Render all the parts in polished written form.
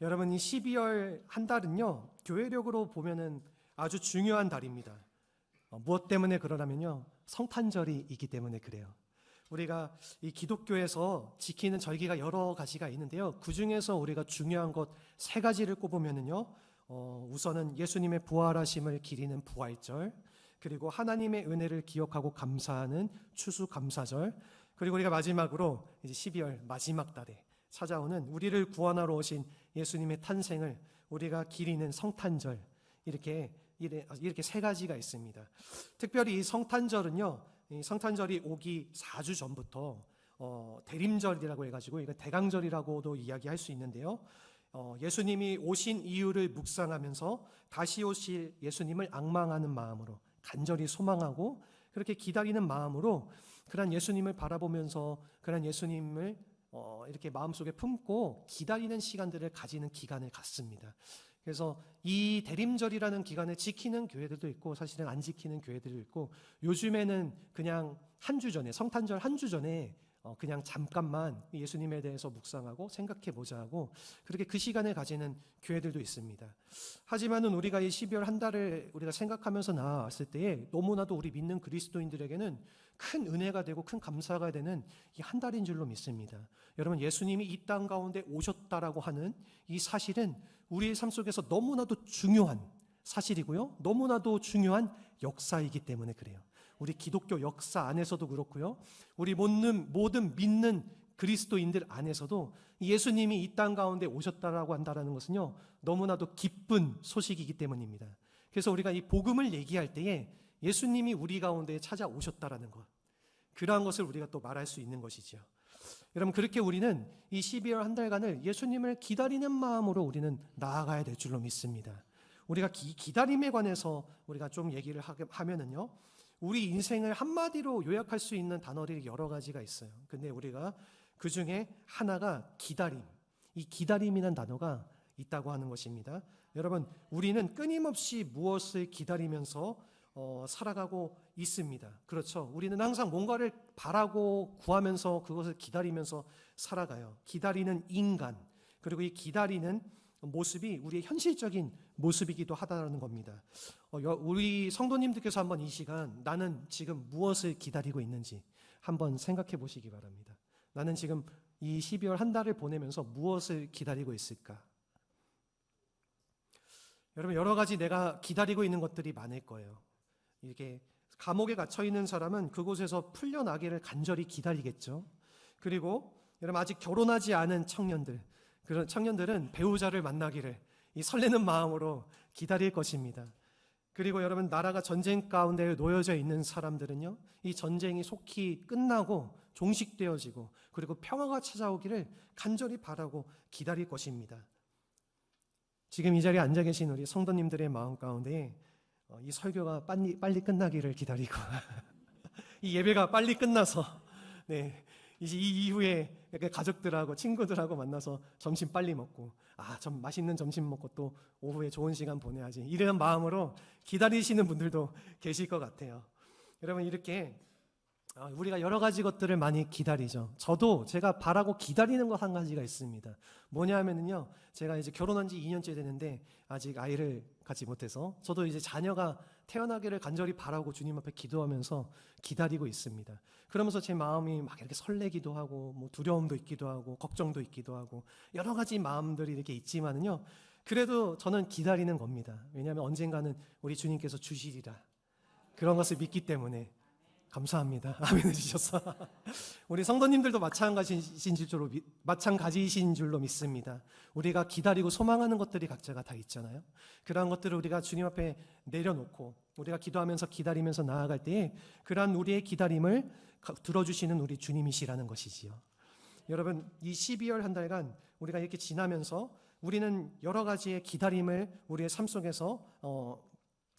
여러분, 이 12월 한 달은요, 교회력으로 보면은 아주 중요한 달입니다. 무엇 때문에 그러냐면요, 성탄절이 있기 때문에 그래요. 우리가 이 기독교에서 지키는 절기가 여러 가지가 있는데요, 그 중에서 우리가 중요한 것 세 가지를 꼽으면은요, 우선은 예수님의 부활하심을 기리는 부활절, 그리고 하나님의 은혜를 기억하고 감사하는 추수감사절, 그리고 우리가 마지막으로 이제 12월 마지막 달에 찾아오는 우리를 구원하러 오신 예수님의 탄생을 우리가 기리는 성탄절, 이렇게 세 가지가 있습니다. 특별히 이 성탄절은요, 이 성탄절이 오기 4주 전부터 대림절이라고 해가지고 이거 대강절이라고도 이야기할 수 있는데요, 예수님이 오신 이유를 묵상하면서 다시 오실 예수님을 앙망하는 마음으로 간절히 소망하고 그렇게 기다리는 마음으로 그런 예수님을 바라보면서 그런 예수님을 이렇게 마음속에 품고 기다리는 시간들을 가지는 기간을 갖습니다. 그래서 이 대림절이라는 기간을 지키는 교회들도 있고 사실은 안 지키는 교회들도 있고, 요즘에는 그냥 한 주 전에, 성탄절 한 주 전에 그냥 잠깐만 예수님에 대해서 묵상하고 생각해 보자 하고 그렇게 그 시간을 가지는 교회들도 있습니다. 하지만은 우리가 이 12월 한 달을 우리가 생각하면서 나왔을 때에 너무나도 우리 믿는 그리스도인들에게는 큰 은혜가 되고 큰 감사가 되는 이 한 달인 줄로 믿습니다. 여러분, 예수님이 이 땅 가운데 오셨다라고 하는 이 사실은 우리의 삶 속에서 너무나도 중요한 사실이고요, 너무나도 중요한 역사이기 때문에 그래요. 우리 기독교 역사 안에서도 그렇고요, 우리 모든 믿는 그리스도인들 안에서도 예수님이 이 땅 가운데 오셨다라고 한다는 것은요, 너무나도 기쁜 소식이기 때문입니다. 그래서 우리가 이 복음을 얘기할 때에 예수님이 우리 가운데 찾아오셨다라는 것, 그러한 것을 우리가 또 말할 수 있는 것이죠. 여러분, 그렇게 우리는 이 12월 한 달간을 예수님을 기다리는 마음으로 우리는 나아가야 될 줄로 믿습니다. 우리가 기다림에 관해서 우리가 좀 얘기를 하면은요, 우리 인생을 한마디로 요약할 수 있는 단어들이 여러 가지가 있어요. 근데 우리가 그 중에 하나가 기다림, 이 기다림이라는 단어가 있다고 하는 것입니다. 여러분, 우리는 끊임없이 무엇을 기다리면서 살아가고 있습니다. 그렇죠? 우리는 항상 뭔가를 바라고 구하면서 그것을 기다리면서 살아가요. 기다리는 인간, 그리고 이 기다리는 모습이 우리의 현실적인 모습이기도 하다는 겁니다. 우리 성도님들께서 한번 이 시간 나는 지금 무엇을 기다리고 있는지 한번 생각해 보시기 바랍니다. 나는 지금 이 12월 한 달을 보내면서 무엇을 기다리고 있을까? 여러분, 여러 가지 내가 기다리고 있는 것들이 많을 거예요. 이렇게 감옥에 갇혀 있는 사람은 그곳에서 풀려나기를 간절히 기다리겠죠. 그리고 여러분, 아직 결혼하지 않은 청년들, 그런 청년들은 배우자를 만나기를 이 설레는 마음으로 기다릴 것입니다. 그리고 여러분, 나라가 전쟁 가운데 놓여져 있는 사람들은요, 이 전쟁이 속히 끝나고 종식되어지고 그리고 평화가 찾아오기를 간절히 바라고 기다릴 것입니다. 지금 이 자리에 앉아 계신 우리 성도님들의 마음 가운데 이 설교가 빨리 끝나기를 기다리고 이 예배가 빨리 끝나서 이제 이 이후에 가족들하고 친구들하고 만나서 점심 빨리 먹고 좀 맛있는 점심 먹고 또 오후에 좋은 시간 보내야지, 이런 마음으로 기다리시는 분들도 계실 것 같아요. 여러분, 이렇게 우리가 여러 가지 것들을 많이 기다리죠. 저도 제가 바라고 기다리는 것 한 가지가 있습니다. 뭐냐 하면은요, 제가 이제 결혼한 지 2년째 되는데 아직 아이를 갖지 못해서 저도 이제 자녀가 태어나기를 간절히 바라고 주님 앞에 기도하면서 기다리고 있습니다. 그러면서 제 마음이 막 이렇게 설레기도 하고 뭐 두려움도 있기도 하고 걱정도 있기도 하고 여러 가지 마음들이 이렇게 있지만은요, 그래도 저는 기다리는 겁니다. 왜냐하면 언젠가는 우리 주님께서 주시리라, 그런 것을 믿기 때문에. 감사합니다. 아멘 해주셔서. 우리 성도님들도 마찬가지이신 줄로 믿습니다. 우리가 기다리고 소망하는 것들이 각자가 다 있잖아요. 그러한 것들을 우리가 주님 앞에 내려놓고 우리가 기도하면서 기다리면서 나아갈 때에 그러한 우리의 기다림을 들어주시는 우리 주님이시라는 것이지요. 여러분, 이 12월 한 달간 우리가 이렇게 지나면서 우리는 여러 가지의 기다림을 우리의 삶 속에서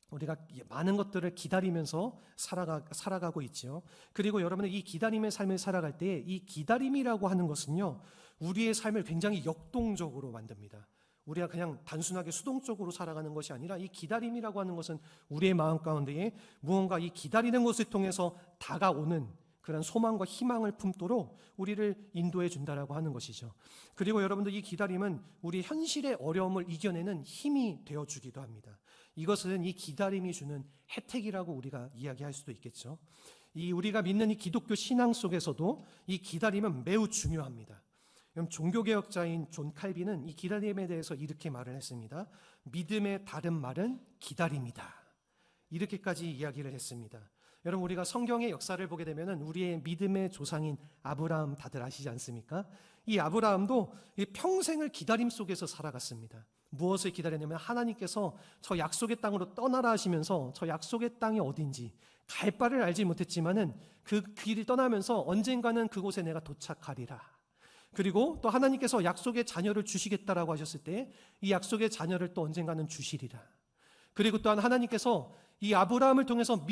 우리가 많은 것들을 기다리면서 살아가고 있죠. 그리고 여러분은 이 기다림의 삶을 살아갈 때 이 기다림이라고 하는 것은요, 우리의 삶을 굉장히 역동적으로 만듭니다. 우리가 그냥 단순하게 수동적으로 살아가는 것이 아니라 이 기다림이라고 하는 것은 우리의 마음 가운데에 무언가 이 기다리는 것을 통해서 다가오는 그런 소망과 희망을 품도록 우리를 인도해 준다라고 하는 것이죠. 그리고 여러분들, 이 기다림은 우리 현실의 어려움을 이겨내는 힘이 되어주기도 합니다. 이것은 이 기다림이 주는 혜택이라고 우리가 이야기할 수도 있겠죠. 우리가 믿는 이 기독교 신앙 속에서도 이 기다림은 매우 중요합니다. 종교개혁자인 존 칼빈은 이 기다림에 대해서 이렇게 말을 했습니다. 믿음의 다른 말은 기다림이다. 이렇게까지 이야기를 했습니다. 여러분, 우리가 성경의 역사를 보게 되면 우리의 믿음의 조상인 아브라함 다들 아시지 않습니까? 이 아브라함도 평생을 기다림 속에서 살아갔습니다. 무엇을 기다렸냐면 하나님께서 저 약속의 땅으로 떠나라 하시면서 저 약속의 땅이 어딘지 갈 바를 알지 못했지만은 그 길을 떠나면서 언젠가는 그곳에 내가 도착하리라. 그리고 또 하나님께서 약속의 자녀를 주시겠다라고 하셨을 때 이 약속의 자녀를 또 언젠가는 주시리라. 그리고 또한 하나님께서 이 아브라함을 통해서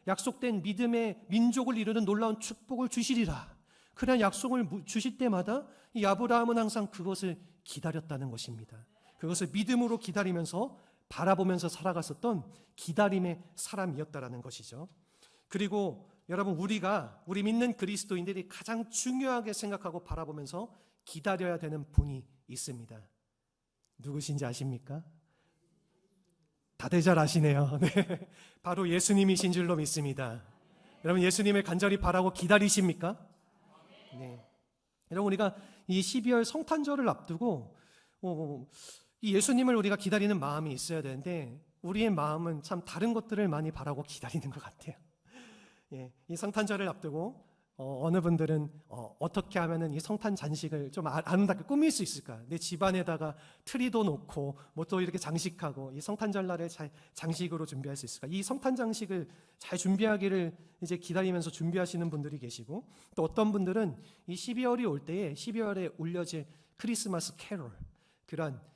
약속된 믿음의 민족을 이루는 놀라운 축복을 주시리라. 그런 약속을 주실 때마다 이 아브라함은 항상 그것을 기다렸다는 것입니다. 그것을 믿음으로 기다리면서 바라보면서 살아갔었던 기다림의 사람이었다라는 것이죠. 그리고 여러분, 우리 믿는 그리스도인들이 가장 중요하게 생각하고 바라보면서 기다려야 되는 분이 있습니다. 누구신지 아십니까? 다들 잘 아시네요. 네. 바로 예수님이신 줄로 믿습니다. 여러분, 예수님을 간절히 바라고 기다리십니까? 네. 여러분, 우리가 이 12월 성탄절을 앞두고 이 예수님을 우리가 기다리는 마음이 있어야 되는데 우리의 마음은 참 다른 것들을 많이 바라고 기다리는 것 같아요. 예, 이 성탄절을 앞두고 어느 분들은 어떻게 하면은 이 성탄 잔식을 좀 아름답게 꾸밀 수 있을까? 내 집안에다가 트리도 놓고 뭐 또 이렇게 장식하고 이 성탄절 날에 잘 장식으로 준비할 수 있을까? 이 성탄 장식을 잘 준비하기를 이제 기다리면서 준비하시는 분들이 계시고, 또 어떤 분들은 이 12월이 올 때에 12월에 울려질 크리스마스 캐롤,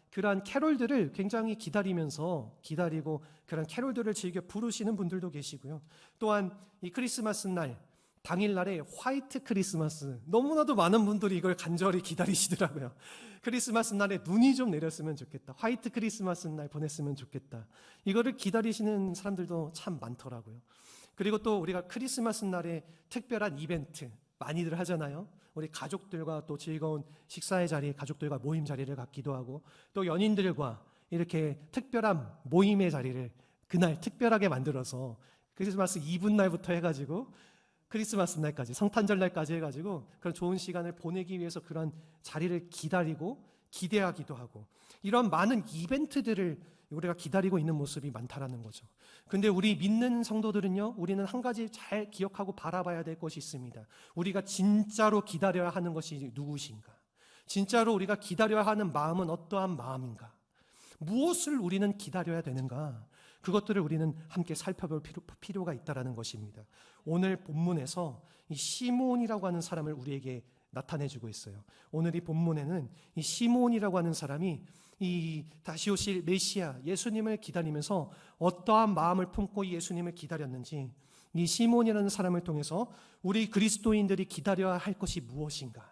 그러한 캐롤들을 굉장히 기다리고 그런 캐롤들을 즐겨 부르시는 분들도 계시고요. 또한 이 크리스마스 날 당일날에 화이트 크리스마스, 너무나도 많은 분들이 이걸 간절히 기다리시더라고요. 크리스마스 날에 눈이 좀 내렸으면 좋겠다, 화이트 크리스마스 날 보냈으면 좋겠다, 이거를 기다리시는 사람들도 참 많더라고요. 그리고 또 우리가 크리스마스 날에 특별한 이벤트 많이들 하잖아요. 우리 가족들과 또 즐거운 식사의 자리, 가족들과 모임 자리를 갖기도 하고, 또 연인들과 이렇게 특별한 모임의 자리를 그날 특별하게 만들어서 크리스마스 이브 날부터 해가지고 크리스마스 날까지, 성탄절 날까지 해가지고 그런 좋은 시간을 보내기 위해서 그런 자리를 기다리고 기대하기도 하고, 이런 많은 이벤트들을 우리가 기다리고 있는 모습이 많다라는 거죠. 근데 우리 믿는 성도들은요, 우리는 한 가지 잘 기억하고 바라봐야 될 것이 있습니다. 우리가 진짜로 기다려야 하는 것이 누구신가? 진짜로 우리가 기다려야 하는 마음은 어떠한 마음인가? 무엇을 우리는 기다려야 되는가? 그것들을 우리는 함께 살펴볼 필요가 있다는 것입니다. 오늘 본문에서 이 시몬이라고 하는 사람을 우리에게 나타내주고 있어요. 오늘 이 본문에는 이 시몬이라고 하는 사람이 이 다시 오실 메시아 예수님을 기다리면서 어떠한 마음을 품고 예수님을 기다렸는지, 이 시몬이라는 사람을 통해서 우리 그리스도인들이 기다려야 할 것이 무엇인가,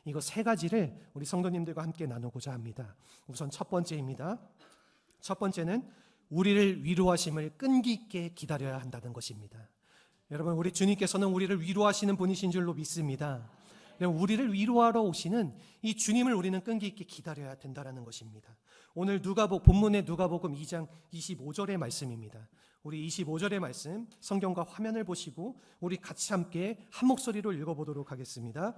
이거 세 가지를 우리 성도님들과 함께 나누고자 합니다. 우선 첫 번째입니다. 첫 번째는 우리를 위로하심을 끈기 있게 기다려야 한다는 것입니다. 여러분, 우리 주님께서는 우리를 위로하시는 분이신 줄로 믿습니다. 우리를 위로하러 오시는 이 주님을 우리는 끈기 있게 기다려야 된다는 것입니다. 오늘 본문의 누가복음 2장 25절의 말씀입니다. 우리 25절의 말씀 성경과 화면을 보시고 우리 같이 함께 한 목소리로 읽어보도록 하겠습니다.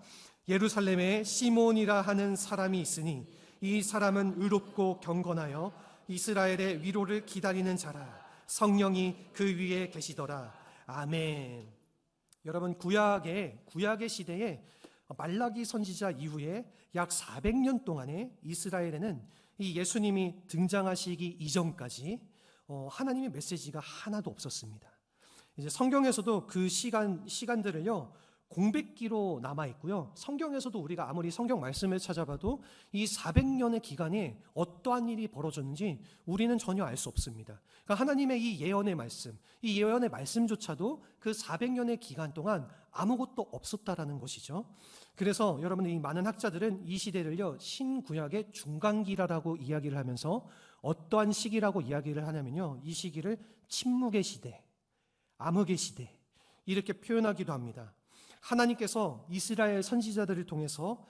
예루살렘에 시몬이라 하는 사람이 있으니 이 사람은 의롭고 경건하여 이스라엘의 위로를 기다리는 자라. 성령이 그 위에 계시더라. 아멘. 여러분, 구약의 시대에 말라기 선지자 이후에 약 400년 동안에 이스라엘에는 이 예수님이 등장하시기 이전까지 하나님의 메시지가 하나도 없었습니다. 이제 성경에서도 그 시간들을요 공백기로 남아 있고요. 성경에서도 우리가 아무리 성경 말씀을 찾아봐도 이 400년의 기간에 어떠한 일이 벌어졌는지 우리는 전혀 알 수 없습니다. 그러니까 하나님의 이 예언의 말씀조차도 그 400년의 기간 동안 아무것도 없었다라는 것이죠. 그래서 여러분, 이 많은 학자들은 이 시대를요 신구약의 중간기라고 이야기를 하면서 어떠한 시기라고 이야기를 하냐면요, 이 시기를 침묵의 시대, 암흑의 시대 이렇게 표현하기도 합니다. 하나님께서 이스라엘 선지자들을 통해서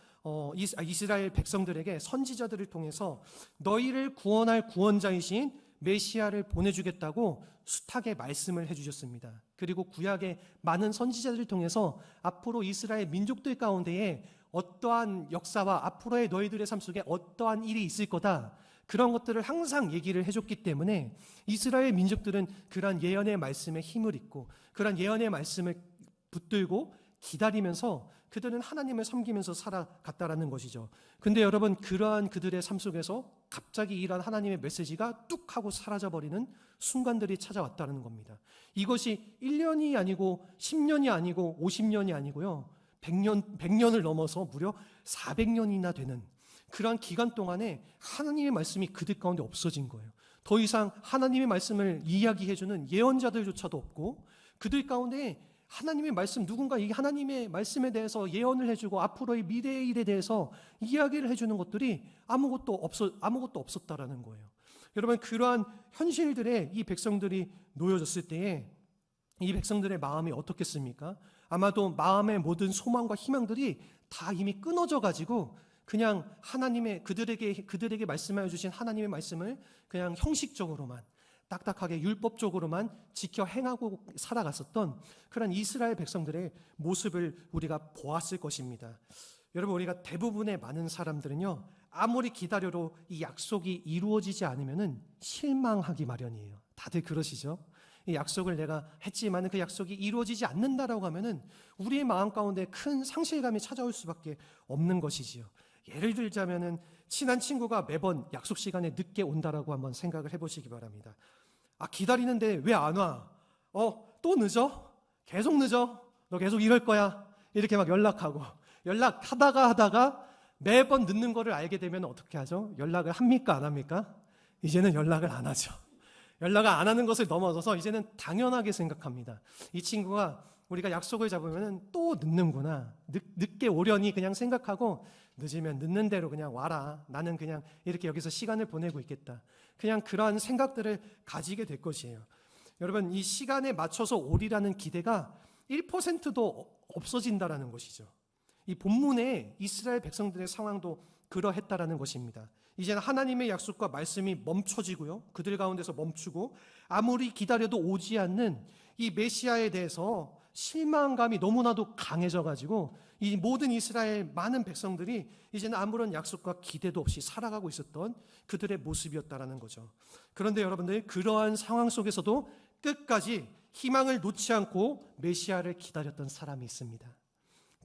이스라엘 백성들에게 선지자들을 통해서 너희를 구원할 구원자이신 메시아를 보내주겠다고 숱하게 말씀을 해주셨습니다. 그리고 구약의 많은 선지자들을 통해서 앞으로 이스라엘 민족들 가운데에 어떠한 역사와 앞으로의 너희들의 삶 속에 어떠한 일이 있을 거다, 그런 것들을 항상 얘기를 해줬기 때문에 이스라엘 민족들은 그러한 예언의 말씀에 힘을 입고 그러한 예언의 말씀을 붙들고 기다리면서 그들은 하나님을 섬기면서 살아갔다라는 것이죠. 근데 여러분, 그러한 그들의 삶 속에서 갑자기 이러한 하나님의 메시지가 뚝 하고 사라져버리는 순간들이 찾아왔다는 겁니다. 이것이 1년이 아니고 10년이 아니고 50년이 아니고요, 100년을 넘어서 무려 400년이나 되는 그러한 기간 동안에 하나님의 말씀이 그들 가운데 없어진 거예요. 더 이상 하나님의 말씀을 이야기해주는 예언자들조차도 없고, 그들 가운데 하나님의 말씀, 누군가 이 하나님의 말씀에 대해서 예언을 해주고 앞으로의 미래의 일에 대해서 이야기를 해주는 것들이 아무것도 없었다라는 거예요. 여러분, 그러한 현실들에 이 백성들이 놓여졌을 때에 이 백성들의 마음이 어떻겠습니까? 아마도 마음의 모든 소망과 희망들이 다 이미 끊어져 가지고 그냥 하나님의 그들에게 말씀하여 주신 하나님의 말씀을 그냥 형식적으로만, 딱딱하게 율법적으로만 지켜 행하고 살아갔었던 그런 이스라엘 백성들의 모습을 우리가 보았을 것입니다. 여러분, 우리가 대부분의 많은 사람들은요, 아무리 기다려도 이 약속이 이루어지지 않으면 실망하기 마련이에요. 다들 그러시죠? 이 약속을 내가 했지만 그 약속이 이루어지지 않는다라고 하면은 우리의 마음 가운데 큰 상실감이 찾아올 수밖에 없는 것이지요. 예를 들자면은 친한 친구가 매번 약속 시간에 늦게 온다라고 한번 생각을 해보시기 바랍니다. 기다리는데 왜 안 와? 또 늦어? 계속 늦어? 너 계속 이럴 거야? 이렇게 막 연락하다가 매번 늦는 거를 알게 되면 어떻게 하죠? 연락을 합니까? 안 합니까? 이제는 연락을 안 하죠. 연락을 안 하는 것을 넘어서서 이제는 당연하게 생각합니다. 이 친구가 우리가 약속을 잡으면 또 늦는구나, 늦게 오려니 그냥 생각하고, 늦으면 늦는 대로 그냥 와라, 나는 그냥 이렇게 여기서 시간을 보내고 있겠다, 그냥 그러한 생각들을 가지게 될 것이에요. 여러분, 이 시간에 맞춰서 오리라는 기대가 1%도 없어진다라는 것이죠. 이 본문에 이스라엘 백성들의 상황도 그러했다라는 것입니다. 이제는 하나님의 약속과 말씀이 멈춰지고요, 그들 가운데서 멈추고, 아무리 기다려도 오지 않는 이 메시아에 대해서 실망감이 너무나도 강해져가지고 이 모든 이스라엘 많은 백성들이 이제는 아무런 약속과 기대도 없이 살아가고 있었던 그들의 모습이었다라는 거죠. 그런데 여러분들, 그러한 상황 속에서도 끝까지 희망을 놓지 않고 메시아를 기다렸던 사람이 있습니다.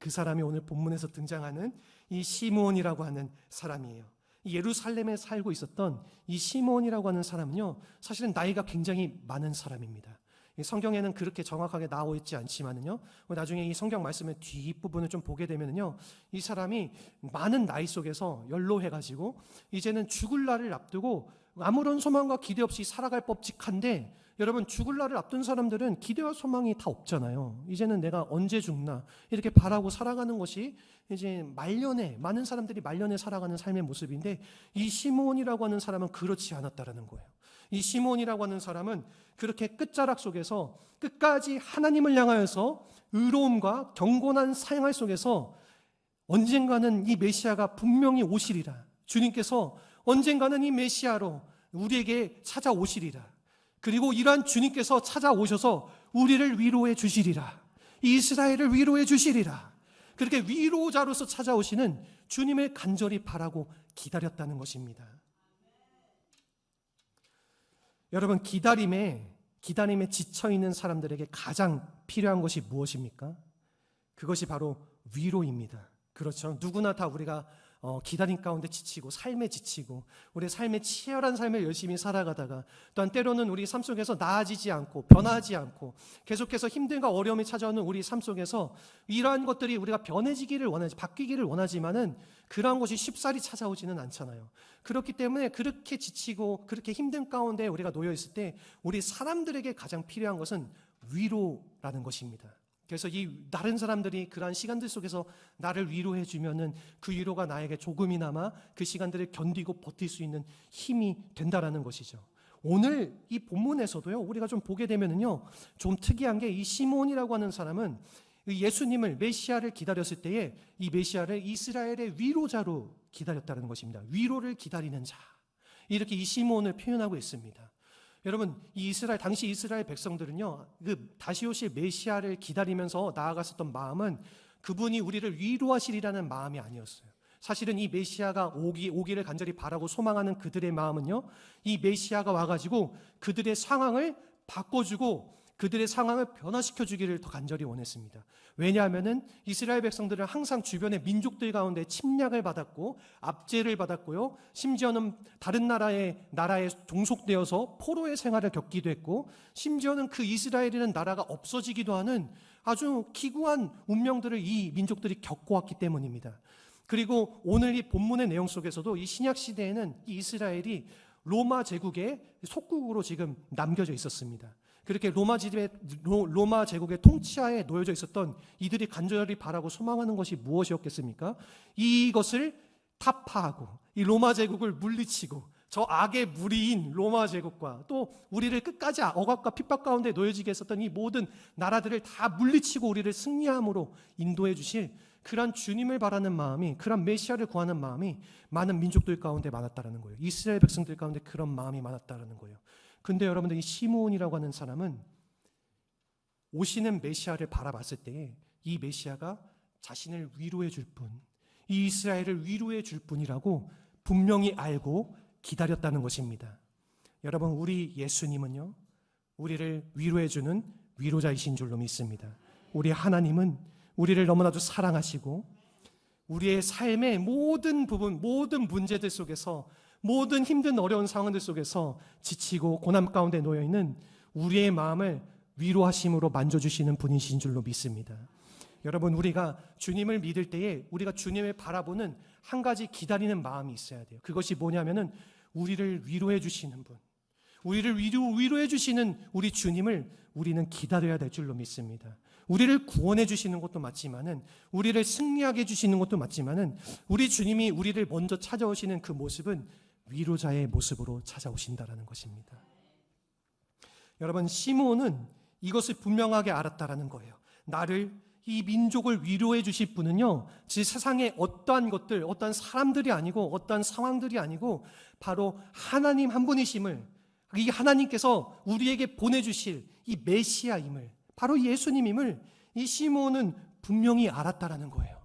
그 사람이 오늘 본문에서 등장하는 이 시므온이라고 하는 사람이에요. 예루살렘에 살고 있었던 이 시므온이라고 하는 사람은요, 사실은 나이가 굉장히 많은 사람입니다. 성경에는 그렇게 정확하게 나와 있지 않지만은요, 나중에 이 성경 말씀의 뒷부분을 좀 보게 되면은요, 이 사람이 많은 나이 속에서 연로해가지고 이제는 죽을 날을 앞두고 아무런 소망과 기대 없이 살아갈 법칙한데, 여러분, 죽을 날을 앞둔 사람들은 기대와 소망이 다 없잖아요. 이제는 내가 언제 죽나 이렇게 바라고 살아가는 것이 이제 많은 사람들이 말년에 살아가는 삶의 모습인데, 이 시므온이라고 하는 사람은 그렇지 않았다라는 거예요. 이 시므온이라고 하는 사람은 그렇게 끝자락 속에서 끝까지 하나님을 향하여서 의로움과 경건한 생활 속에서 언젠가는 이 메시아가 분명히 오시리라, 주님께서 언젠가는 이 메시아로 우리에게 찾아오시리라, 그리고 이러한 주님께서 찾아오셔서 우리를 위로해 주시리라, 이스라엘을 위로해 주시리라, 그렇게 위로자로서 찾아오시는 주님을 간절히 바라고 기다렸다는 것입니다. 여러분, 기다림에 지쳐있는 사람들에게 가장 필요한 것이 무엇입니까? 그것이 바로 위로입니다. 그렇죠? 누구나 다 우리가 기다림 가운데 지치고 삶에 지치고 우리 삶의 치열한 삶을 열심히 살아가다가 또한 때로는 우리 삶 속에서 나아지지 않고 변하지 않고 계속해서 힘듦과 어려움이 찾아오는 우리 삶 속에서 이러한 것들이 우리가 변해지기를 바뀌기를 원하지만은 그러한 것이 쉽사리 찾아오지는 않잖아요. 그렇기 때문에 그렇게 지치고 그렇게 힘든 가운데 우리가 놓여 있을 때 우리 사람들에게 가장 필요한 것은 위로라는 것입니다. 그래서 이 다른 사람들이 그러한 시간들 속에서 나를 위로해 주면은 그 위로가 나에게 조금이나마 그 시간들을 견디고 버틸 수 있는 힘이 된다라는 것이죠. 오늘 이 본문에서도요, 우리가 좀 보게 되면은요, 좀 특이한 게 이 시므온이라고 하는 사람은 예수님을, 메시아를 기다렸을 때에 이 메시아를 이스라엘의 위로자로 기다렸다는 것입니다. 위로를 기다리는 자, 이렇게 이 시므온을 표현하고 있습니다. 여러분, 당시 이스라엘 백성들은요, 그 다시 오실 메시아를 기다리면서 나아갔었던 마음은 그분이 우리를 위로하시리라는 마음이 아니었어요. 사실은 이 메시아가 오기를 간절히 바라고 소망하는 그들의 마음은요, 이 메시아가 와가지고 그들의 상황을 바꿔주고 그들의 상황을 변화시켜주기를 더 간절히 원했습니다. 왜냐하면은 이스라엘 백성들은 항상 주변의 민족들 가운데 침략을 받았고 압제를 받았고요, 심지어는 다른 나라에 종속되어서 포로의 생활을 겪기도 했고, 심지어는 그 이스라엘이라는 나라가 없어지기도 하는 아주 기구한 운명들을 이 민족들이 겪어왔기 때문입니다. 그리고 오늘 이 본문의 내용 속에서도 이 신약 시대에는 이 이스라엘이 로마 제국의 속국으로 지금 남겨져 있었습니다. 그렇게 로마 제국의 통치하에 놓여져 있었던 이들이 간절히 바라고 소망하는 것이 무엇이었겠습니까? 이것을 타파하고 이 로마 제국을 물리치고 저 악의 무리인 로마 제국과 또 우리를 끝까지 억압과 핍박 가운데 놓여지게 했었던 이 모든 나라들을 다 물리치고 우리를 승리함으로 인도해 주실 그런 주님을 바라는 마음이, 그런 메시아를 구하는 마음이 많은 민족들 가운데 많았다라는 거예요. 이스라엘 백성들 가운데 그런 마음이 많았다라는 거예요. 근데 여러분들, 이 시므온이라고 하는 사람은 오시는 메시아를 바라봤을 때 이 메시아가 자신을 위로해 줄 분, 이 이스라엘을 위로해 줄 분이라고 분명히 알고 기다렸다는 것입니다. 여러분, 우리 예수님은요, 우리를 위로해 주는 위로자이신 줄로 믿습니다. 우리 하나님은 우리를 너무나도 사랑하시고 우리의 삶의 모든 부분, 모든 문제들 속에서, 모든 힘든 어려운 상황들 속에서 지치고 고난 가운데 놓여있는 우리의 마음을 위로하심으로 만져주시는 분이신 줄로 믿습니다. 여러분, 우리가 주님을 믿을 때에 우리가 주님을 바라보는 한 가지 기다리는 마음이 있어야 돼요. 그것이 뭐냐면은 우리를 위로해 주시는 분, 우리를 위로해 주시는 우리 주님을 우리는 기다려야 될 줄로 믿습니다. 우리를 구원해 주시는 것도 맞지만은, 우리를 승리하게 해주시는 것도 맞지만은, 우리 주님이 우리를 먼저 찾아오시는 그 모습은 위로자의 모습으로 찾아오신다라는 것입니다. 여러분, 시므온은 이것을 분명하게 알았다라는 거예요. 나를, 이 민족을 위로해 주실 분은요, 지 세상의 어떠한 것들, 어떠한 사람들이 아니고 어떠한 상황들이 아니고 바로 하나님 한 분이심을, 이 하나님께서 우리에게 보내주실 이 메시아임을, 바로 예수님임을 이 시므온은 분명히 알았다라는 거예요.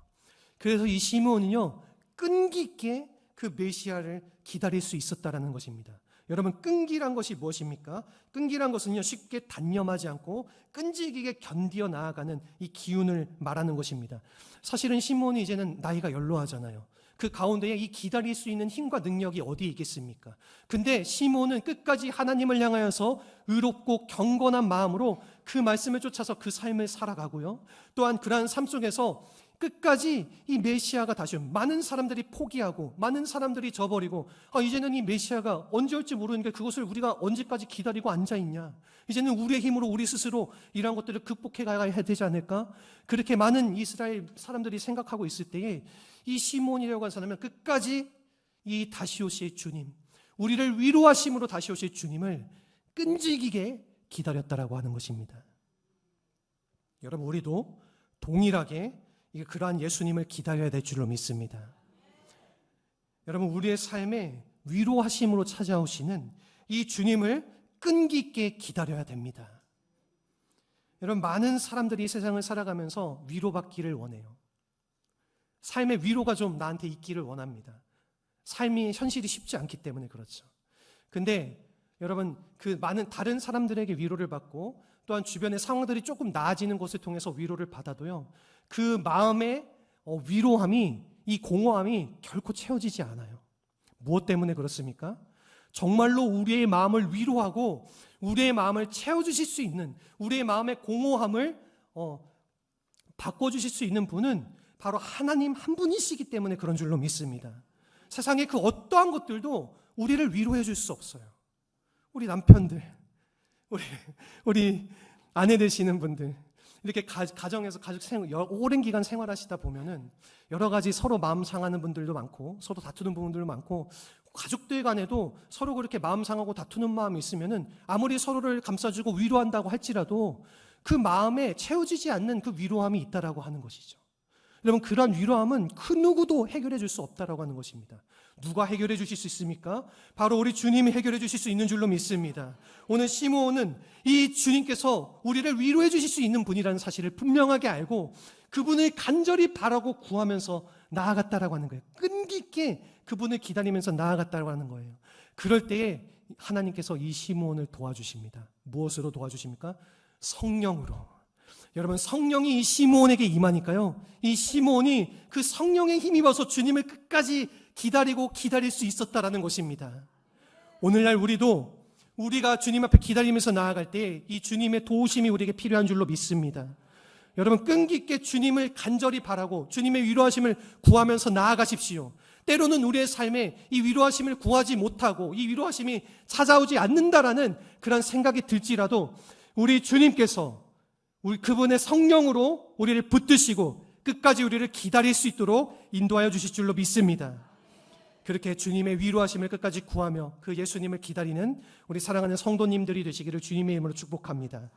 그래서 이 시므온은요, 끈기 있게 그 메시아를 기다릴 수 있었다라는 것입니다. 여러분, 끈기란 것이 무엇입니까? 끈기란 것은요, 쉽게 단념하지 않고 끈질기게 견디어 나아가는 이 기운을 말하는 것입니다. 사실은 시므온이 이제는 나이가 연로하잖아요. 그 가운데에 이 기다릴 수 있는 힘과 능력이 어디에 있겠습니까? 근데 시므온은 끝까지 하나님을 향하여서 의롭고 경건한 마음으로 그 말씀을 쫓아서 그 삶을 살아가고요, 또한 그러한 삶 속에서 끝까지 이 메시아가 다시 오면 많은 사람들이 포기하고 많은 사람들이 저버리고, 이제는 이 메시아가 언제 올지 모르는데 그것을 우리가 언제까지 기다리고 앉아있냐, 이제는 우리의 힘으로 우리 스스로 이런 것들을 극복해 가야 되지 않을까, 그렇게 많은 이스라엘 사람들이 생각하고 있을 때에 이 시므온이라고 하는 사람은 끝까지 이 다시 오실 주님, 우리를 위로하심으로 다시 오실 주님을 끈질기게 기다렸다라고 하는 것입니다. 여러분, 우리도 동일하게 그러한 예수님을 기다려야 될 줄로 믿습니다. 여러분, 우리의 삶에 위로하심으로 찾아오시는 이 주님을 끈기 있게 기다려야 됩니다. 여러분, 많은 사람들이 이 세상을 살아가면서 위로받기를 원해요. 삶의 위로가 좀 나한테 있기를 원합니다. 삶이 현실이 쉽지 않기 때문에 그렇죠. 근데 여러분, 그 많은 다른 사람들에게 위로를 받고 또한 주변의 상황들이 조금 나아지는 것을 통해서 위로를 받아도요, 그 마음의 위로함이, 이 공허함이 결코 채워지지 않아요. 무엇 때문에 그렇습니까? 정말로 우리의 마음을 위로하고 우리의 마음을 채워주실 수 있는, 우리의 마음의 공허함을 바꿔주실 수 있는 분은 바로 하나님 한 분이시기 때문에 그런 줄로 믿습니다. 세상의 그 어떠한 것들도 우리를 위로해 줄 수 없어요. 우리 남편들, 우리 아내 되시는 분들, 이렇게 가정에서 오랜 기간 생활하시다 보면은 여러 가지 서로 마음 상하는 분들도 많고 서로 다투는 부분들도 많고, 가족들 간에도 서로 그렇게 마음 상하고 다투는 마음이 있으면은 아무리 서로를 감싸주고 위로한다고 할지라도 그 마음에 채워지지 않는 그 위로함이 있다라고 하는 것이죠. 여러분, 그러한 위로함은 그 누구도 해결해 줄 수 없다라고 하는 것입니다. 누가 해결해 주실 수 있습니까? 바로 우리 주님이 해결해 주실 수 있는 줄로 믿습니다. 오늘 시므온은 이 주님께서 우리를 위로해 주실 수 있는 분이라는 사실을 분명하게 알고 그분을 간절히 바라고 구하면서 나아갔다라고 하는 거예요. 끈기 있게 그분을 기다리면서 나아갔다라고 하는 거예요. 그럴 때에 하나님께서 이 시므온을 도와주십니다. 무엇으로 도와주십니까? 성령으로. 여러분, 성령이 이 시므온에게 임하니까요, 이 시므온이 그 성령에 힘입어서 주님을 끝까지 기다릴 수 있었다라는 것입니다. 오늘날 우리가 주님 앞에 기다리면서 나아갈 때 이 주님의 도우심이 우리에게 필요한 줄로 믿습니다. 여러분, 끈기 있게 주님을 간절히 바라고 주님의 위로하심을 구하면서 나아가십시오. 때로는 우리의 삶에 이 위로하심을 구하지 못하고 이 위로하심이 찾아오지 않는다라는 그런 생각이 들지라도 우리 주님께서 그분의 성령으로 우리를 붙드시고 끝까지 우리를 기다릴 수 있도록 인도하여 주실 줄로 믿습니다. 그렇게 주님의 위로하심을 끝까지 구하며 그 예수님을 기다리는 우리 사랑하는 성도님들이 되시기를 주님의 이름으로 축복합니다.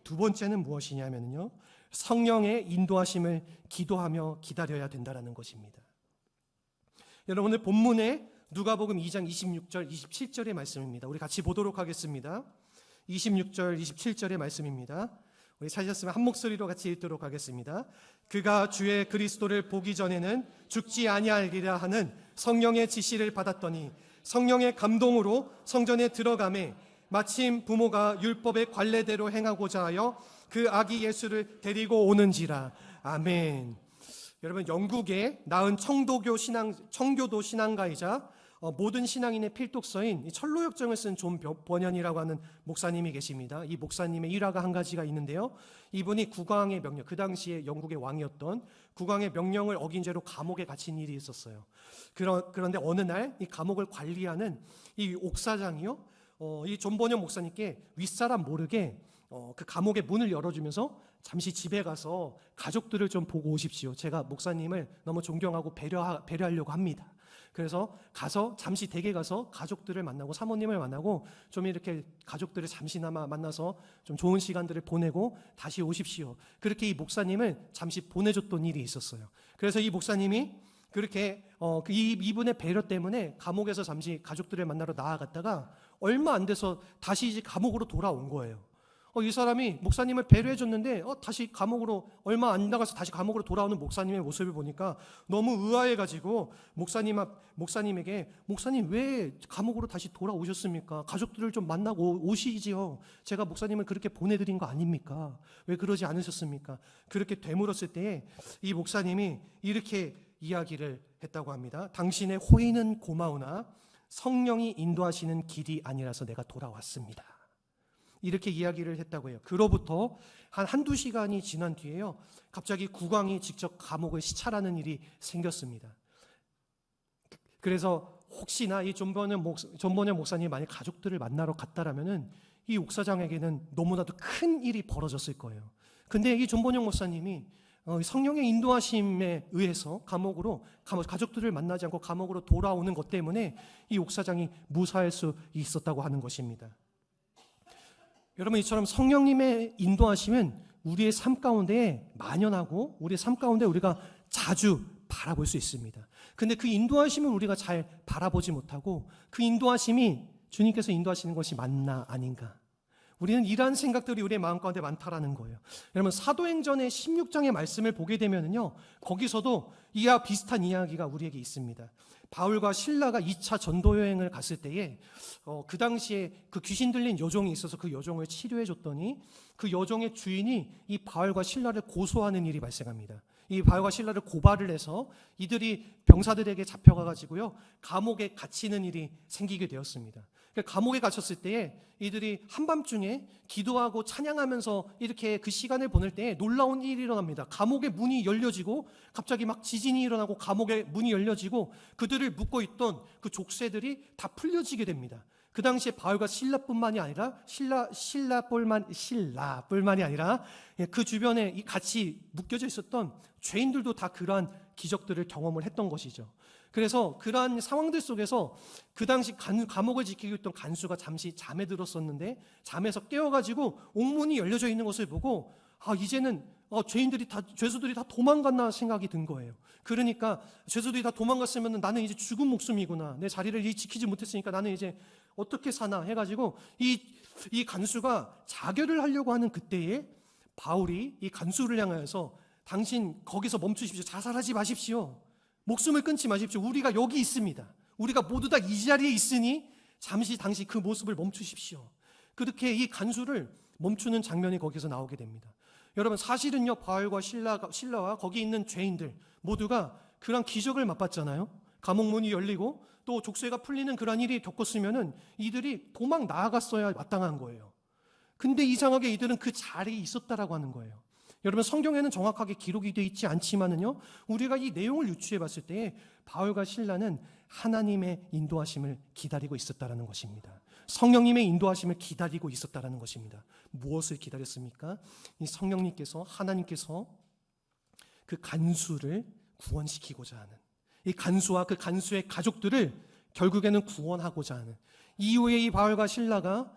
두 번째는 무엇이냐면요, 성령의 인도하심을 기도하며 기다려야 된다는 것입니다. 여러분, 오늘 본문에 누가복음 2장 26절 27절의 말씀입니다. 우리 같이 보도록 하겠습니다. 26절 27절의 말씀입니다. 우리 찾으셨으면 한 목소리로 같이 읽도록 하겠습니다. 그가 주의 그리스도를 보기 전에는 죽지 아니하리라 하는 성령의 지시를 받았더니 성령의 감동으로 성전에 들어가매 마침 부모가 율법의 관례대로 행하고자 하여 그 아기 예수를 데리고 오는지라. 아멘. 여러분, 영국에 낳은 청교도 신앙가이자 모든 신앙인의 필독서인 철로역정을 쓴 존 번연이라고 하는 목사님이 계십니다. 이 목사님의 일화가 한 가지가 있는데요, 이분이 국왕의 명령, 그 당시에 영국의 왕이었던 국왕의 명령을 어긴 죄로 감옥에 갇힌 일이 있었어요. 그런데 어느 날 이 감옥을 관리하는 이 옥사장이요, 이 존 번연 목사님께 윗사람 모르게 그 감옥의 문을 열어주면서 잠시 집에 가서 가족들을 좀 보고 오십시오. 제가 목사님을 너무 존경하고 배려하려고 합니다. 그래서 잠시 댁에 가서 가족들을 만나고 사모님을 만나고 좀 이렇게 가족들을 잠시나마 만나서 좀 좋은 시간들을 보내고 다시 오십시오. 그렇게 이 목사님을 잠시 보내줬던 일이 있었어요. 그래서 이 목사님이 그렇게 이분의 배려 때문에 감옥에서 잠시 가족들을 만나러 나아갔다가 얼마 안 돼서 다시 이제 감옥으로 돌아온 거예요. 이 사람이 목사님을 배려해 줬는데 다시 감옥으로 얼마 안 나가서 다시 감옥으로 돌아오는 목사님의 모습을 보니까 너무 의아해가지고 목사님에게 목사님 왜 감옥으로 다시 돌아오셨습니까? 가족들을 좀 만나고 오시지요. 제가 목사님을 그렇게 보내드린 거 아닙니까? 왜 그러지 않으셨습니까? 그렇게 되물었을 때에 이 목사님이 이렇게 이야기를 했다고 합니다. 당신의 호의는 고마우나 성령이 인도하시는 길이 아니라서 내가 돌아왔습니다. 이렇게 이야기를 했다고 해요. 그로부터 한두 시간이 지난 뒤에요, 갑자기 국왕이 직접 감옥을 시찰하는 일이 생겼습니다. 그래서 혹시나 이 존 번연 목사님이 만약 가족들을 만나러 갔다라면은 이 옥사장에게는 너무나도 큰 일이 벌어졌을 거예요. 근데 이 존 번연 목사님이 성령의 인도하심에 의해서 가족들을 만나지 않고 감옥으로 돌아오는 것 때문에 이 옥사장이 무사할 수 있었다고 하는 것입니다. 여러분, 이처럼 성령님의 인도하심은 우리의 삶 가운데 만연하고 우리의 삶 가운데 우리가 자주 바라볼 수 있습니다. 근데 그 인도하심을 우리가 잘 바라보지 못하고 그 인도하심이 주님께서 인도하시는 것이 맞나 아닌가, 우리는 이러한 생각들이 우리의 마음 가운데 많다라는 거예요. 여러분, 사도행전의 16장의 말씀을 보게 되면요, 거기서도 이와 비슷한 이야기가 우리에게 있습니다. 바울과 실라가 2차 전도 여행을 갔을 때에 그 당시에 그 귀신 들린 여종이 있어서 그 여종을 치료해 줬더니 그 여종의 주인이 이 바울과 실라를 고소하는 일이 발생합니다. 이 바울과 실라를 고발을 해서 이들이 병사들에게 잡혀가가지고요, 감옥에 갇히는 일이 생기게 되었습니다. 감옥에 갇혔을 때에 이들이 한밤중에 기도하고 찬양하면서 이렇게 그 시간을 보낼 때 놀라운 일이 일어납니다. 감옥의 문이 열려지고 갑자기 막 지진이 일어나고 감옥의 문이 열려지고 그들을 묶고 있던 그 족쇄들이 다 풀려지게 됩니다. 그 당시에 바울과 실라뿐만이 아니라 신라뿐만이 아니라 그 주변에 같이 묶여져 있었던 죄인들도 다 그러한 기적들을 경험을 했던 것이죠. 그래서 그러한 상황들 속에서 그 당시 감옥을 지키고 있던 간수가 잠시 잠에 들었었는데 잠에서 깨어가지고 옥문이 열려져 있는 것을 보고 이제는 죄수들이 다 도망갔나 생각이 든 거예요. 그러니까 죄수들이 다 도망갔으면 나는 이제 죽은 목숨이구나. 내 자리를 지키지 못했으니까 나는 이제 어떻게 사나 해가지고 이 간수가 자결을 하려고 하는 그때에 바울이 이 간수를 향하여서 당신 거기서 멈추십시오. 자살하지 마십시오. 목숨을 끊지 마십시오. 우리가 여기 있습니다. 우리가 모두 다 이 자리에 있으니 잠시 당시 그 모습을 멈추십시오. 그렇게 이 간수를 멈추는 장면이 거기서 나오게 됩니다. 여러분, 사실은요, 바울과 실라와 거기 있는 죄인들 모두가 그런 기적을 맛봤잖아요. 감옥 문이 열리고 또 족쇄가 풀리는 그런 일이 겪었으면은 이들이 도망 나아갔어야 마땅한 거예요. 근데 이상하게 이들은 그 자리에 있었다라고 하는 거예요. 여러분, 성경에는 정확하게 기록이 되어 있지 않지만은요, 우리가 이 내용을 유추해 봤을 때 바울과 실라는 하나님의 인도하심을 기다리고 있었다라는 것입니다. 성령님의 인도하심을 기다리고 있었다라는 것입니다. 무엇을 기다렸습니까? 이 성령님께서, 하나님께서 그 간수를 구원시키고자 하는, 이 간수와 그 간수의 가족들을 결국에는 구원하고자 하는, 이후에 이 바울과 실라가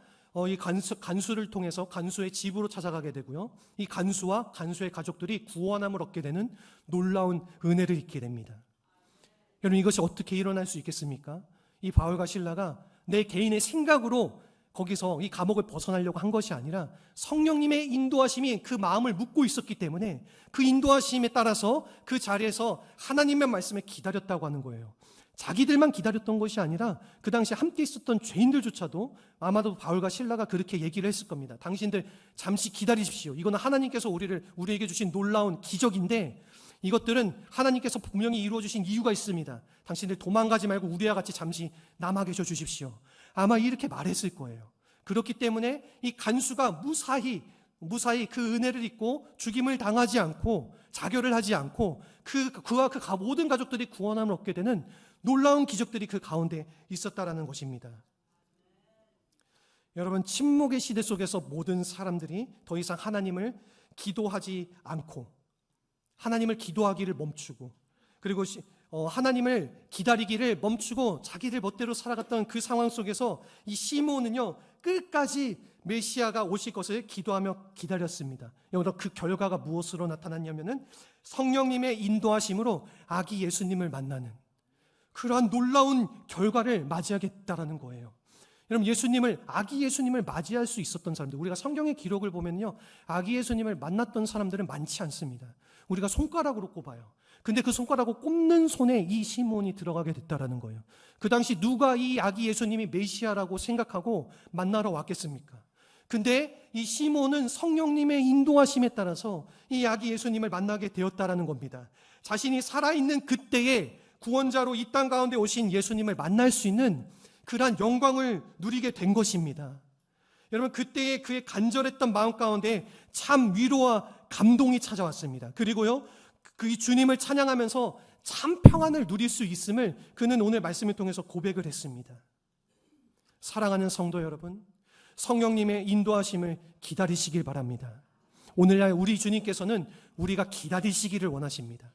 이 간수를 통해서 간수의 집으로 찾아가게 되고요, 이 간수와 간수의 가족들이 구원함을 얻게 되는 놀라운 은혜를 입게 됩니다. 여러분, 이것이 어떻게 일어날 수 있겠습니까? 이 바울과 실라가 내 개인의 생각으로 거기서 이 감옥을 벗어나려고 한 것이 아니라 성령님의 인도하심이 그 마음을 묵고 있었기 때문에 그 인도하심에 따라서 그 자리에서 하나님의 말씀을 기다렸다고 하는 거예요. 자기들만 기다렸던 것이 아니라 그 당시 함께 있었던 죄인들조차도 아마도 바울과 실라가 그렇게 얘기를 했을 겁니다. 당신들 잠시 기다리십시오. 이거는 하나님께서 우리에게 주신 놀라운 기적인데 이것들은 하나님께서 분명히 이루어 주신 이유가 있습니다. 당신들 도망가지 말고 우리와 같이 잠시 남아 계셔 주십시오. 아마 이렇게 말했을 거예요. 그렇기 때문에 이 간수가 무사히 그 은혜를 입고 죽임을 당하지 않고 자결을 하지 않고 그와 그 모든 가족들이 구원함을 얻게 되는 놀라운 기적들이 그 가운데 있었다라는 것입니다. 여러분, 침묵의 시대 속에서 모든 사람들이 더 이상 하나님을 기도하지 않고 하나님을 기도하기를 멈추고 그리고 하나님을 기다리기를 멈추고 자기들 멋대로 살아갔던 그 상황 속에서 이 시몬은요, 끝까지 메시아가 오실 것을 기도하며 기다렸습니다. 여기서 그 결과가 무엇으로 나타났냐면은 성령님의 인도하심으로 아기 예수님을 만나는 그러한 놀라운 결과를 맞이하겠다라는 거예요. 여러분, 아기 예수님을 맞이할 수 있었던 사람들, 우리가 성경의 기록을 보면요, 아기 예수님을 만났던 사람들은 많지 않습니다. 우리가 손가락으로 꼽아요. 근데 그 손가락으로 꼽는 손에 이 시몬이 들어가게 됐다라는 거예요. 그 당시 누가 이 아기 예수님이 메시아라고 생각하고 만나러 왔겠습니까? 근데 이 시몬은 성령님의 인도하심에 따라서 이 아기 예수님을 만나게 되었다라는 겁니다. 자신이 살아있는 그때에 구원자로 이 땅 가운데 오신 예수님을 만날 수 있는 그러한 영광을 누리게 된 것입니다. 여러분, 그때의 그의 간절했던 마음 가운데 참 위로와 감동이 찾아왔습니다. 그리고요, 그 주님을 찬양하면서 참 평안을 누릴 수 있음을 그는 오늘 말씀을 통해서 고백을 했습니다. 사랑하는 성도 여러분, 성령님의 인도하심을 기다리시길 바랍니다. 오늘날 우리 주님께서는 우리가 기다리시기를 원하십니다.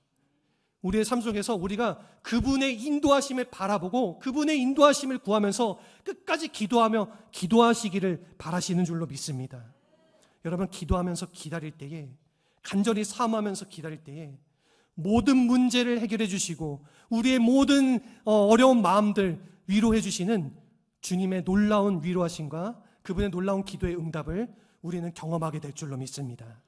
우리의 삶 속에서 우리가 그분의 인도하심을 바라보고 그분의 인도하심을 구하면서 끝까지 기도하시기를 바라시는 줄로 믿습니다. 여러분, 기도하면서 기다릴 때에, 간절히 사모하면서 기다릴 때에 모든 문제를 해결해 주시고 우리의 모든 어려운 마음들 위로해 주시는 주님의 놀라운 위로하심과 그분의 놀라운 기도의 응답을 우리는 경험하게 될 줄로 믿습니다.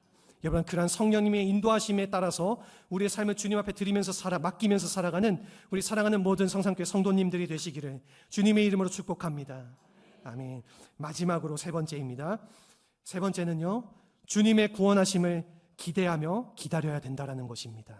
여러분, 그러한 성령님의 인도하심에 따라서 우리의 삶을 주님 앞에 드리면서 맡기면서 살아가는 우리 사랑하는 모든 성산교회 성도님들이 되시기를 주님의 이름으로 축복합니다. 아멘. 마지막으로 세 번째입니다. 세 번째는요, 주님의 구원하심을 기대하며 기다려야 된다는 것입니다.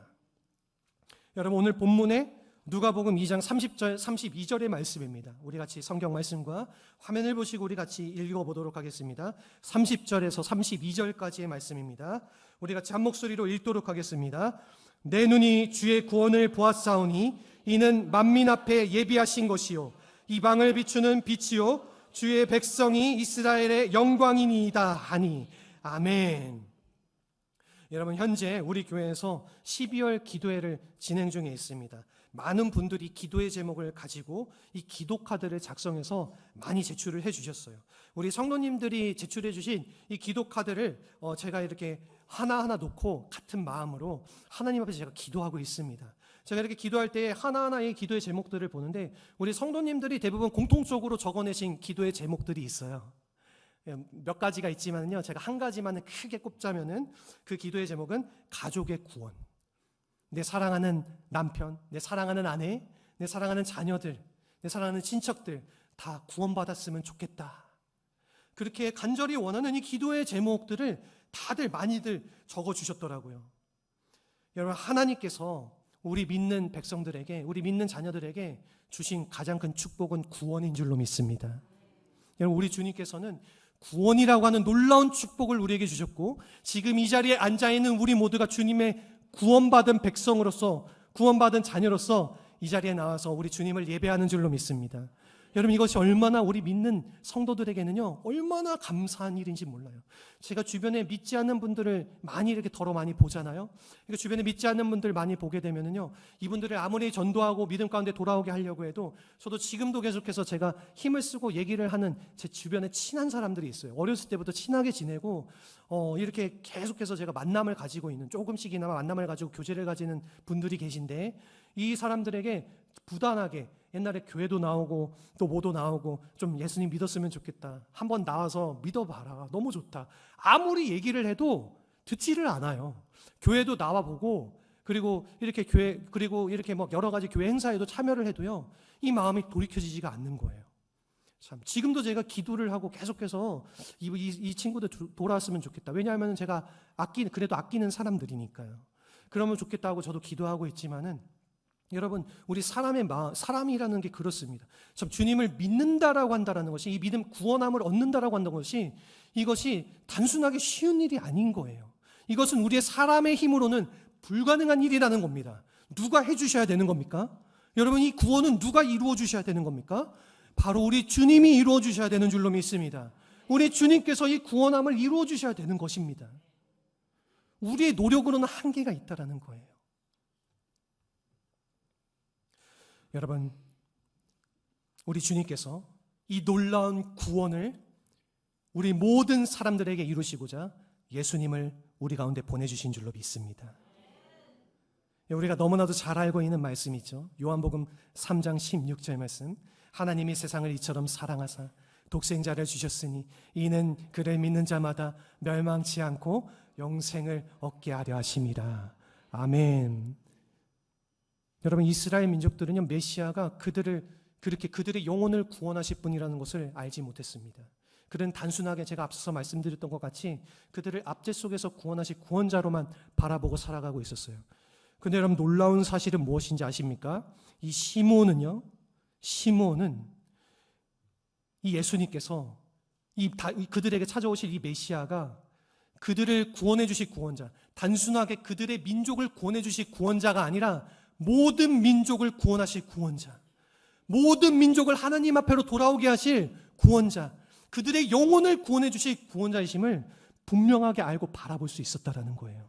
여러분, 오늘 본문에 누가복음 2장 30절, 32절의 말씀입니다. 우리 같이 성경 말씀과 화면을 보시고 우리 같이 읽어보도록 하겠습니다. 30절에서 32절까지의 말씀입니다. 우리 같이 한 목소리로 읽도록 하겠습니다. 내 눈이 주의 구원을 보았사오니 이는 만민 앞에 예비하신 것이요 이방을 비추는 빛이요 주의 백성이 이스라엘의 영광이니이다 하니. 아멘. 여러분, 현재 우리 교회에서 12월 기도회를 진행 중에 있습니다. 많은 분들이 기도의 제목을 가지고 이 기도 카드를 작성해서 많이 제출을 해주셨어요. 우리 성도님들이 제출해 주신 이 기도 카드를 제가 이렇게 하나하나 놓고 같은 마음으로 하나님 앞에서 제가 기도하고 있습니다. 제가 이렇게 기도할 때 하나하나의 기도의 제목들을 보는데 우리 성도님들이 대부분 공통적으로 적어내신 기도의 제목들이 있어요. 몇 가지가 있지만요, 제가 한 가지만 크게 꼽자면은 그 기도의 제목은 가족의 구원. 내 사랑하는 남편, 내 사랑하는 아내, 내 사랑하는 자녀들, 내 사랑하는 친척들 다 구원받았으면 좋겠다. 그렇게 간절히 원하는 이 기도의 제목들을 다들 많이들 적어주셨더라고요. 여러분, 하나님께서 우리 믿는 백성들에게, 우리 믿는 자녀들에게 주신 가장 큰 축복은 구원인 줄로 믿습니다. 여러분, 우리 주님께서는 구원이라고 하는 놀라운 축복을 우리에게 주셨고, 지금 이 자리에 앉아있는 우리 모두가 주님의 구원받은 백성으로서, 구원받은 자녀로서 이 자리에 나와서 우리 주님을 예배하는 줄로 믿습니다. 여러분, 이것이 얼마나 우리 믿는 성도들에게는요, 얼마나 감사한 일인지 몰라요. 제가 주변에 믿지 않는 분들을 이렇게 많이 보잖아요. 그러니까 주변에 믿지 않는 분들 많이 보게 되면은요, 이분들을 아무리 전도하고 믿음 가운데 돌아오게 하려고 해도 저도 지금도 계속해서 제가 힘을 쓰고 얘기를 하는 제 주변에 친한 사람들이 있어요. 어렸을 때부터 친하게 지내고 이렇게 계속해서 제가 만남을 가지고 있는, 조금씩이나마 만남을 가지고 교제를 가지는 분들이 계신데, 이 사람들에게 부단하게 옛날에 교회도 나오고 또 뭐도 나오고 좀 예수님 믿었으면 좋겠다, 한번 나와서 믿어봐라, 너무 좋다, 아무리 얘기를 해도 듣지를 않아요. 교회도 나와보고 그리고 이렇게 뭐 여러 가지 교회 행사에도 참여를 해도요, 이 마음이 돌이켜지지가 않는 거예요. 참, 지금도 제가 기도를 하고 계속해서 이 친구들 돌아왔으면 좋겠다. 왜냐하면 제가 그래도 아끼는 사람들이니까요. 그러면 좋겠다 하고 저도 기도하고 있지만은, 여러분, 우리 사람이라는 게 그렇습니다. 참, 주님을 믿는다라고 한다라는 것이, 이 믿음 구원함을 얻는다라고 한다는 것이, 이것이 단순하게 쉬운 일이 아닌 거예요. 이것은 우리의 사람의 힘으로는 불가능한 일이라는 겁니다. 누가 해주셔야 되는 겁니까? 여러분, 이 구원은 누가 이루어 주셔야 되는 겁니까? 바로 우리 주님이 이루어 주셔야 되는 줄로 믿습니다. 우리 주님께서 이 구원함을 이루어 주셔야 되는 것입니다. 우리의 노력으로는 한계가 있다라는 거예요. 여러분, 우리 주님께서 이 놀라운 구원을 우리 모든 사람들에게 이루시고자 예수님을 우리 가운데 보내주신 줄로 믿습니다. 우리가 너무나도 잘 알고 있는 말씀이죠. 요한복음 3장 16절 말씀. 하나님이 세상을 이처럼 사랑하사 독생자를 주셨으니 이는 그를 믿는 자마다 멸망치 않고 영생을 얻게 하려 하심이라. 아멘. 여러분, 이스라엘 민족들은요, 메시아가 그들의 영혼을 구원하실 분이라는 것을 알지 못했습니다. 그들은 단순하게 제가 앞서서 말씀드렸던 것 같이 그들을 압제 속에서 구원하실 구원자로만 바라보고 살아가고 있었어요. 그런데 여러분, 놀라운 사실은 무엇인지 아십니까? 이 시므온은 이 예수님께서 그들에게 찾아오실 이 메시아가 그들을 구원해 주실 구원자, 단순하게 그들의 민족을 구원해 주실 구원자가 아니라 모든 민족을 구원하실 구원자, 모든 민족을 하나님 앞에로 돌아오게 하실 구원자, 그들의 영혼을 구원해 주실 구원자이심을 분명하게 알고 바라볼 수 있었다라는 거예요.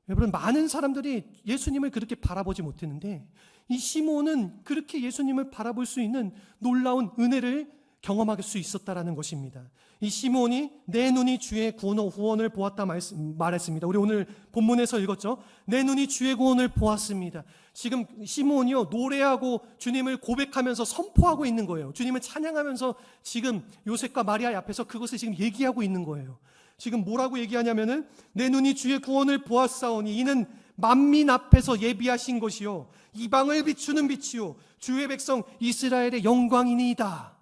여러분, 많은 사람들이 예수님을 그렇게 바라보지 못했는데 이 시므온은 그렇게 예수님을 바라볼 수 있는 놀라운 은혜를 경험할 수 있었다라는 것입니다. 이 시므온이 내 눈이 주의 구원을 보았다 말했습니다. 우리 오늘 본문에서 읽었죠. 내 눈이 주의 구원을 보았습니다. 지금 시므온이요, 노래하고 주님을 고백하면서 선포하고 있는 거예요. 주님을 찬양하면서 지금 요셉과 마리아 앞에서 그것을 지금 얘기하고 있는 거예요. 지금 뭐라고 얘기하냐면은 내 눈이 주의 구원을 보았사오니 이는 만민 앞에서 예비하신 것이요 이방을 비추는 빛이요 주의 백성 이스라엘의 영광이니이다.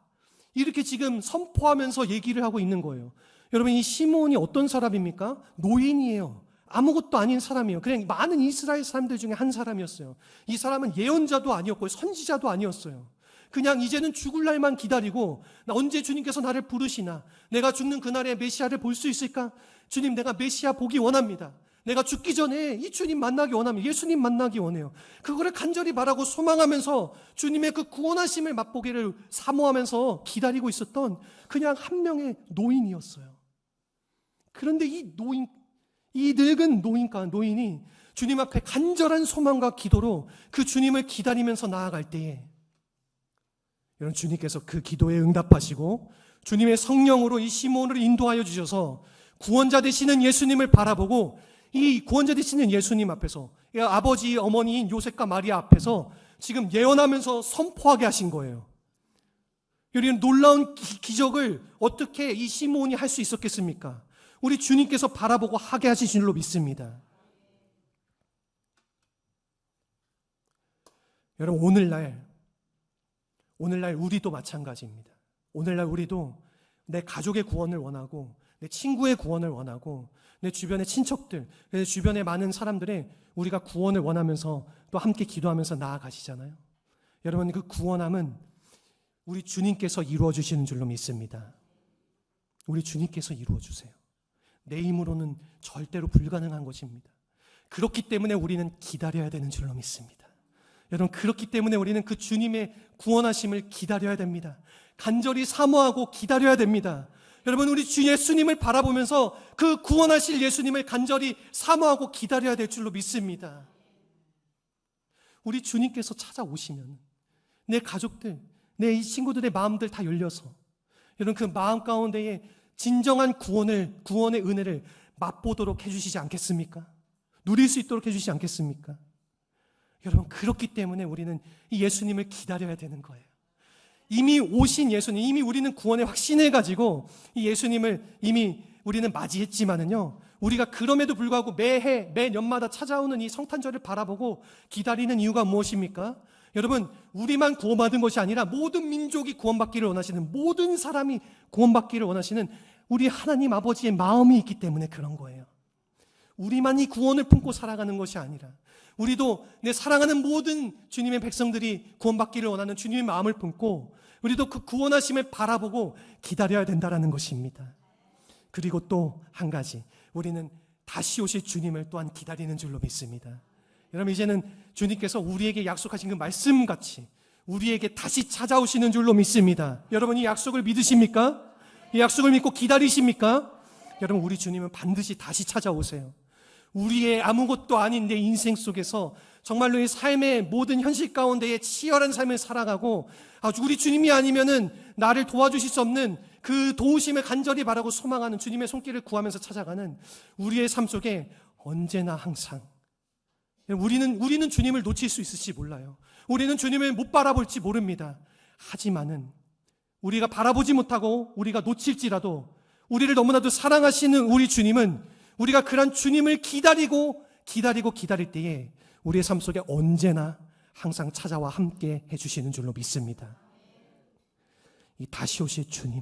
이렇게 지금 선포하면서 얘기를 하고 있는 거예요. 여러분, 이 시므온이 어떤 사람입니까? 노인이에요. 아무것도 아닌 사람이에요. 그냥 많은 이스라엘 사람들 중에 한 사람이었어요. 이 사람은 예언자도 아니었고 선지자도 아니었어요. 그냥 이제는 죽을 날만 기다리고, 나 언제 주님께서 나를 부르시나, 내가 죽는 그날에 메시아를 볼 수 있을까? 주님, 내가 메시아 보기 원합니다. 내가 죽기 전에 이 주님 만나기 원합니다. 예수님 만나기 원해요. 그거를 간절히 바라고 소망하면서 주님의 그 구원하심을 맛보기를 사모하면서 기다리고 있었던 그냥 한 명의 노인이었어요. 그런데 이 늙은 노인이 주님 앞에 간절한 소망과 기도로 그 주님을 기다리면서 나아갈 때에 여러분, 주님께서 그 기도에 응답하시고 주님의 성령으로 이 시몬을 인도하여 주셔서 구원자 되시는 예수님을 바라보고 이 구원자 되시는 예수님 앞에서 아버지 어머니인 요셉과 마리아 앞에서 지금 예언하면서 선포하게 하신 거예요. 이런 놀라운 기적을 어떻게 이 시몬이 할 수 있었겠습니까? 우리 주님께서 바라보고 하게 하신 줄로 믿습니다. 여러분, 오늘날 우리도 마찬가지입니다. 오늘날 우리도 내 가족의 구원을 원하고 내 친구의 구원을 원하고 내 주변의 친척들, 내 주변의 많은 사람들의 우리가 구원을 원하면서 또 함께 기도하면서 나아가시잖아요. 여러분, 그 구원함은 우리 주님께서 이루어 주시는 줄로 믿습니다. 우리 주님께서 이루어 주세요. 내 힘으로는 절대로 불가능한 것입니다. 그렇기 때문에 우리는 기다려야 되는 줄로 믿습니다. 여러분, 그렇기 때문에 우리는 그 주님의 구원하심을 기다려야 됩니다. 간절히 사모하고 기다려야 됩니다. 여러분, 우리 주 예수님을 바라보면서 그 구원하실 예수님을 간절히 사모하고 기다려야 될 줄로 믿습니다. 우리 주님께서 찾아오시면 내 가족들, 내 이 친구들의 마음들 다 열려서 여러분, 그 마음 가운데에 진정한 구원의 은혜를 맛보도록 해주시지 않겠습니까? 누릴 수 있도록 해주시지 않겠습니까? 여러분, 그렇기 때문에 우리는 이 예수님을 기다려야 되는 거예요. 이미 오신 예수님, 이미 우리는 구원의 확신을 가지고 이 예수님을 이미 우리는 맞이했지만은요, 우리가 그럼에도 불구하고 매해, 매년마다 찾아오는 이 성탄절을 바라보고 기다리는 이유가 무엇입니까? 여러분, 우리만 구원받은 것이 아니라 모든 민족이 구원받기를 원하시는, 모든 사람이 구원받기를 원하시는 우리 하나님 아버지의 마음이 있기 때문에 그런 거예요. 우리만 이 구원을 품고 살아가는 것이 아니라 우리도 내 사랑하는 모든 주님의 백성들이 구원받기를 원하는 주님의 마음을 품고 우리도 그 구원하심을 바라보고 기다려야 된다는 것입니다. 그리고 또 한 가지, 우리는 다시 오실 주님을 또한 기다리는 줄로 믿습니다. 여러분, 이제는 주님께서 우리에게 약속하신 그 말씀같이 우리에게 다시 찾아오시는 줄로 믿습니다. 여러분, 이 약속을 믿으십니까? 이 약속을 믿고 기다리십니까? 여러분, 우리 주님은 반드시 다시 찾아오세요. 우리의 아무것도 아닌 내 인생 속에서 정말로 이 삶의 모든 현실 가운데에 치열한 삶을 살아가고 우리 주님이 아니면은 나를 도와주실 수 없는 그 도우심을 간절히 바라고 소망하는 주님의 손길을 구하면서 찾아가는 우리의 삶 속에 언제나 항상 우리는 주님을 놓칠 수 있을지 몰라요. 우리는 주님을 못 바라볼지 모릅니다. 하지만은 우리가 바라보지 못하고 우리가 놓칠지라도 우리를 너무나도 사랑하시는 우리 주님은 우리가 그런 주님을 기다릴 때에 우리의 삶 속에 언제나 항상 찾아와 함께 해주시는 줄로 믿습니다. 이 다시 오실 주님,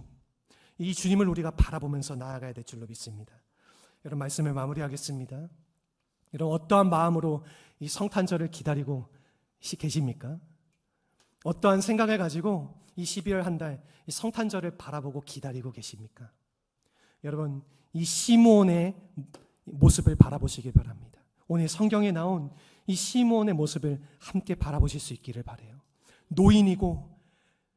이 주님을 우리가 바라보면서 나아가야 될 줄로 믿습니다. 여러분, 말씀을 마무리하겠습니다. 여러분, 어떠한 마음으로 이 성탄절을 기다리고 계십니까? 어떠한 생각을 가지고 이 12월 한 달 이 성탄절을 바라보고 기다리고 계십니까? 여러분, 이 시므온의 모습을 바라보시기 바랍니다. 오늘 성경에 나온 이 시므온의 모습을 함께 바라보실 수 있기를 바라요. 노인이고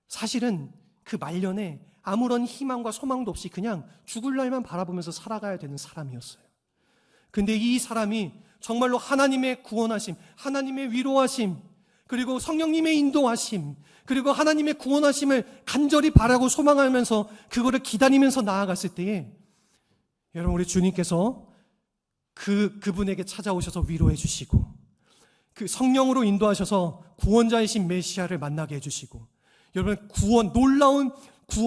사실은 그 말년에 아무런 희망과 소망도 없이 그냥 죽을 날만 바라보면서 살아가야 되는 사람이었어요. 근데 이 사람이 정말로 하나님의 구원하심, 하나님의 위로하심, 그리고 성령님의 인도하심, 그리고 하나님의 구원하심을 간절히 바라고 소망하면서 그거를 기다리면서 나아갔을 때에 여러분, 우리 주님께서 그분에게 찾아오셔서 위로해 주시고 그 성령으로 인도하셔서 구원자이신 메시아를 만나게 해주시고 여러분, 놀라운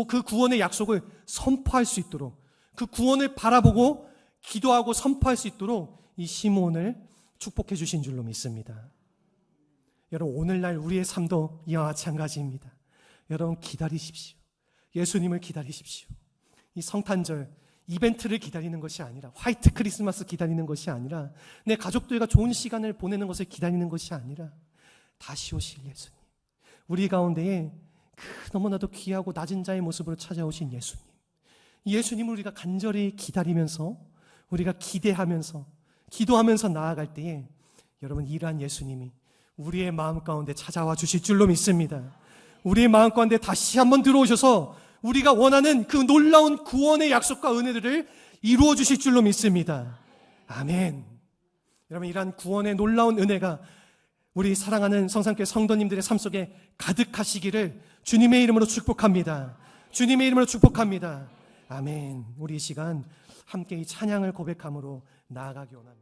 그 구원의 약속을 선포할 수 있도록, 그 구원을 바라보고 기도하고 선포할 수 있도록 이 시므온을 축복해 주신 줄로 믿습니다. 여러분, 오늘날 우리의 삶도 이와 마찬가지입니다. 여러분, 기다리십시오. 예수님을 기다리십시오. 이 성탄절 이벤트를 기다리는 것이 아니라, 화이트 크리스마스 기다리는 것이 아니라, 내 가족들과 좋은 시간을 보내는 것을 기다리는 것이 아니라 다시 오실 예수님, 우리 가운데에 너무나도 귀하고 낮은 자의 모습으로 찾아오신 예수님, 이 예수님을 우리가 간절히 기다리면서, 우리가 기대하면서 기도하면서 나아갈 때에 여러분, 이러한 예수님이 우리의 마음 가운데 찾아와 주실 줄로 믿습니다. 우리의 마음 가운데 다시 한번 들어오셔서 우리가 원하는 그 놀라운 구원의 약속과 은혜들을 이루어 주실 줄로 믿습니다. 아멘. 여러분, 이러한 구원의 놀라운 은혜가 우리 사랑하는 성산교회 성도님들의 삶 속에 가득하시기를 주님의 이름으로 축복합니다. 주님의 이름으로 축복합니다. 아멘. 우리 이 시간 함께 이 찬양을 고백함으로 나아가기 원합니다.